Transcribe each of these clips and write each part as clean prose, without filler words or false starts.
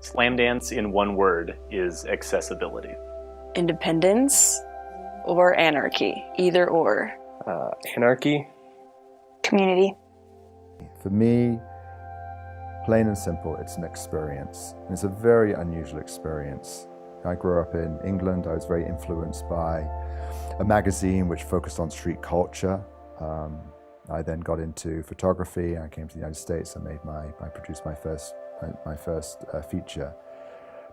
Slamdance in one word is accessibility. Independence or anarchy, either or. Anarchy. Community. For me, plain and simple, it's an experience. And it's a very unusual experience. I grew up in England. I was very influenced by a magazine which focused on street culture. I then got into photography. I came to the United States and I produced my first feature.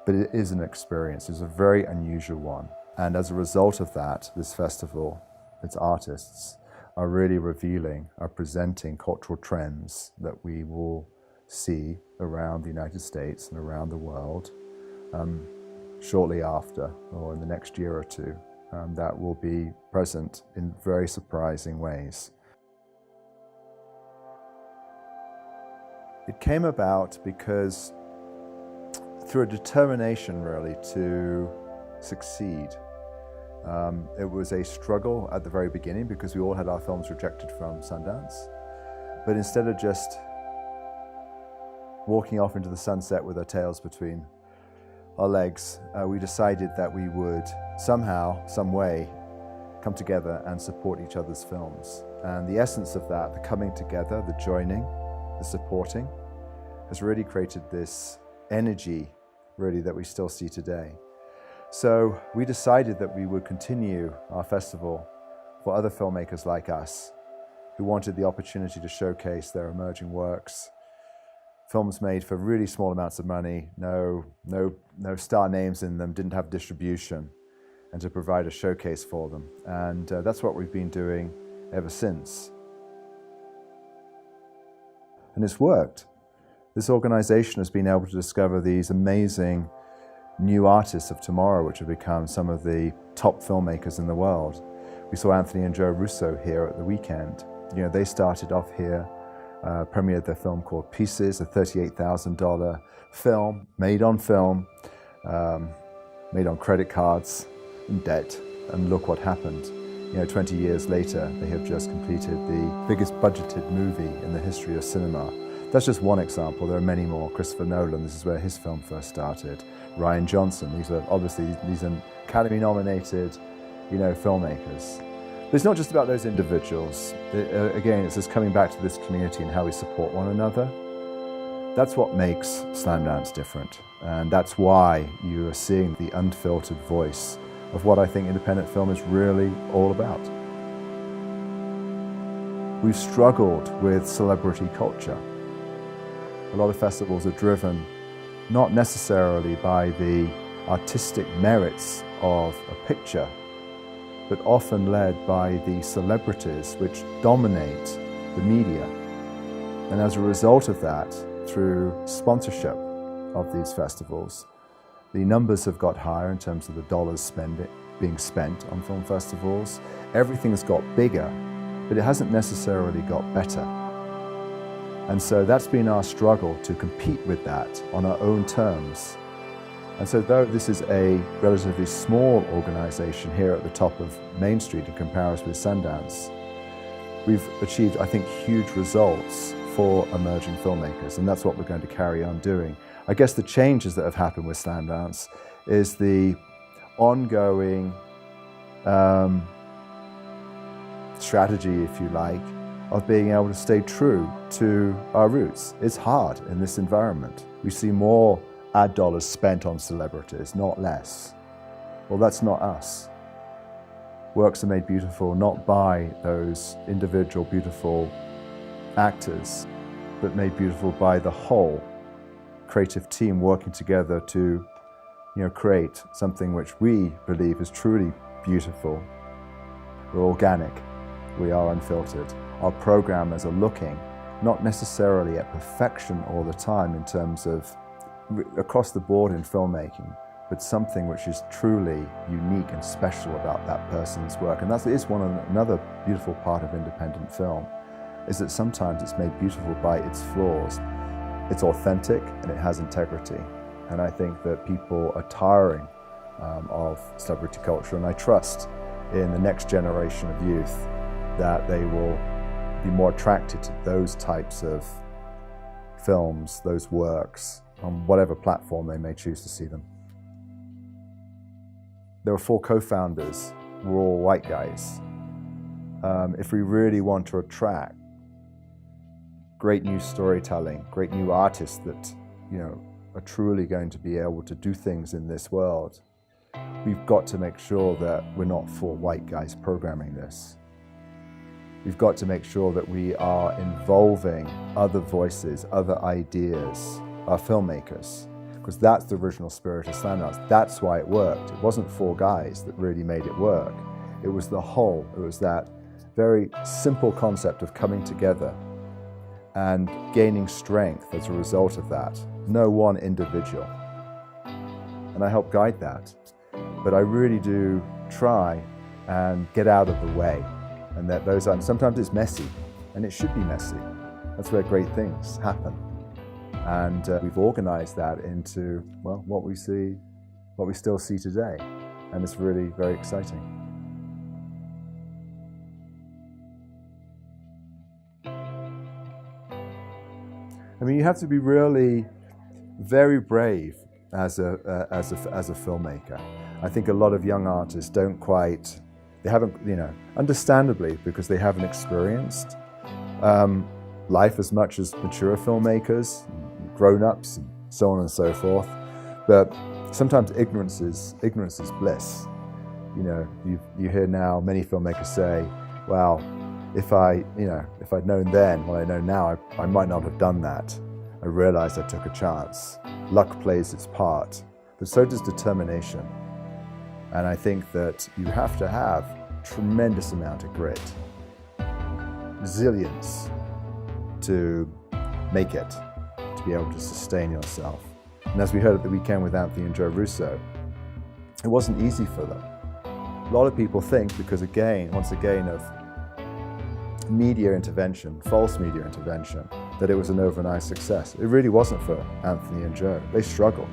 But it is an experience. It's a very unusual one. And as a result of that, this festival, its artists, are really revealing, are presenting cultural trends that we will see around the United States and around the world shortly after, or in the next year or two, that will be present in very surprising ways. It came about because through a determination really to succeed. It was a struggle at the very beginning because we all had our films rejected from Sundance. But instead of just walking off into the sunset with our tails between our legs, we decided that we would somehow, some way, come together and support each other's films. And the essence of that, the coming together, the joining, the supporting, has really created this energy, really, that we still see today. So we decided that we would continue our festival for other filmmakers like us who wanted the opportunity to showcase their emerging works, films made for really small amounts of money, no star names in them, didn't have distribution, and to provide a showcase for them. And that's what we've been doing ever since. And it's worked. This organization has been able to discover these amazing new artists of tomorrow, which have become some of the top filmmakers in the world. We saw Anthony and Joe Russo here at the weekend. You know, they started off here, premiered their film called Pieces, a $38,000 film, made on film, made on credit cards, in debt, and look what happened. You know, 20 years later, they have just completed the biggest budgeted movie in the history of cinema. That's just one example. There are many more. Christopher Nolan, this is where his film first started. Ryan Johnson, these are obviously these are Academy-nominated, you know, filmmakers. But it's not just about those individuals. Again, it's just coming back to this community and how we support one another. That's what makes Slamdance different. And that's why you are seeing the unfiltered voice of what I think independent film is really all about. We've struggled with celebrity culture. A lot of festivals are driven not necessarily by the artistic merits of a picture, but often led by the celebrities which dominate the media. And as a result of that, through sponsorship of these festivals, the numbers have got higher in terms of the dollars being spent on film festivals. Everything's got bigger, but it hasn't necessarily got better. And so that's been our struggle to compete with that on our own terms. And so though this is a relatively small organization here at the top of Main Street in comparison with Sundance, we've achieved, I think, huge results for emerging filmmakers, and that's what we're going to carry on doing. I guess the changes that have happened with Slamdance is the ongoing strategy, if you like, of being able to stay true to our roots. It's hard in this environment. We see more ad dollars spent on celebrities, not less. Well, that's not us. Works are made beautiful not by those individual beautiful actors, but made beautiful by the whole creative team working together to, create something which we believe is truly beautiful. We're organic. We are unfiltered. Our programmers are looking not necessarily at perfection all the time in terms of across the board in filmmaking, but something which is truly unique and special about that person's work. And that is another beautiful part of independent film, is that sometimes it's made beautiful by its flaws. It's authentic and it has integrity. And I think that people are tiring of celebrity culture, and I trust in the next generation of youth that they will be more attracted to those types of films, those works, on whatever platform they may choose to see them. There were 4 co-founders, we're all white guys. If we really want to attract great new storytelling, great new artists that, are truly going to be able to do things in this world, we've got to make sure that we're not 4 white guys programming this. We've got to make sure that we are involving other voices, other ideas, our filmmakers, because that's the original spirit of Slamdance. That's why it worked. It wasn't 4 guys that really made it work. It was the whole. It was that very simple concept of coming together and gaining strength as a result of that. No one individual. And I help guide that. But I really do try and get out of the way. And that sometimes it's messy, and it should be messy. That's where great things happen. And we've organized that into, what we still see today. And it's really very exciting. I mean, you have to be really very brave as a filmmaker. I think a lot of young artists they haven't, understandably, because they haven't experienced life as much as mature filmmakers, grown-ups, and so on and so forth. But sometimes ignorance is bliss. You hear now many filmmakers say, well, if I'd known then what I know now, I might not have done that. I realized I took a chance. Luck plays its part, but so does determination. And I think that you have to have a tremendous amount of grit, resilience to make it, to be able to sustain yourself. And as we heard at the weekend with Anthony and Joe Russo, it wasn't easy for them. A lot of people think, because once again, of media intervention, false media intervention, that it was an overnight success. It really wasn't for Anthony and Joe. They struggled.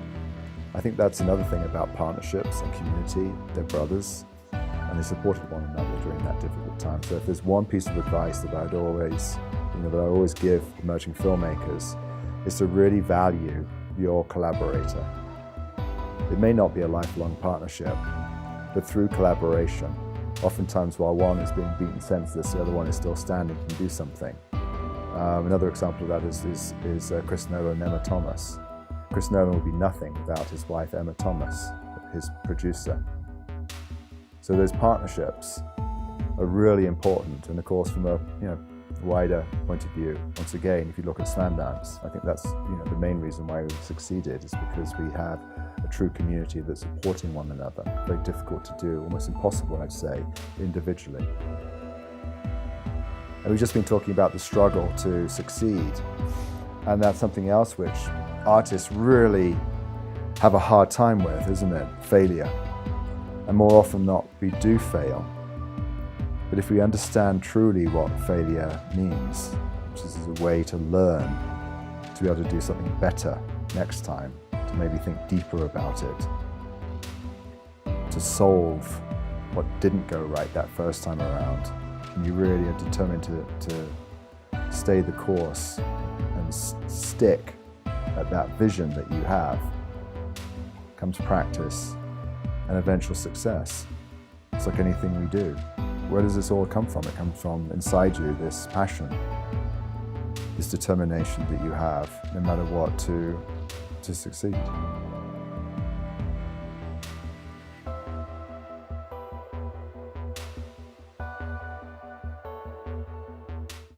I think that's another thing about partnerships and community. They're brothers, and they supported one another during that difficult time. So if there's one piece of advice that I always give emerging filmmakers, is to really value your collaborator. It may not be a lifelong partnership, but through collaboration, oftentimes while one is being beaten senseless, the other one is still standing, can do something. Another example of that is Chris Nolan and Emma Thomas. Chris Nolan would be nothing without his wife Emma Thomas, his producer. So those partnerships are really important, and of course from a wider point of view, once again, if you look at Slamdance, I think that's the main reason why we succeeded is because we have a true community that's supporting one another. Very difficult to do, almost impossible, I'd say, individually. And we've just been talking about the struggle to succeed, and that's something else which artists really have a hard time with, isn't it? Failure. And more often than not, we do fail. But if we understand truly what failure means, which is a way to learn, to be able to do something better next time, to maybe think deeper about it, to solve what didn't go right that first time around, and you really are determined to stay the course and stick at that vision that you have, comes practice and eventual success. It's like anything we do. Where does this all come from? It comes from inside you, this passion, this determination that you have, no matter what, to succeed.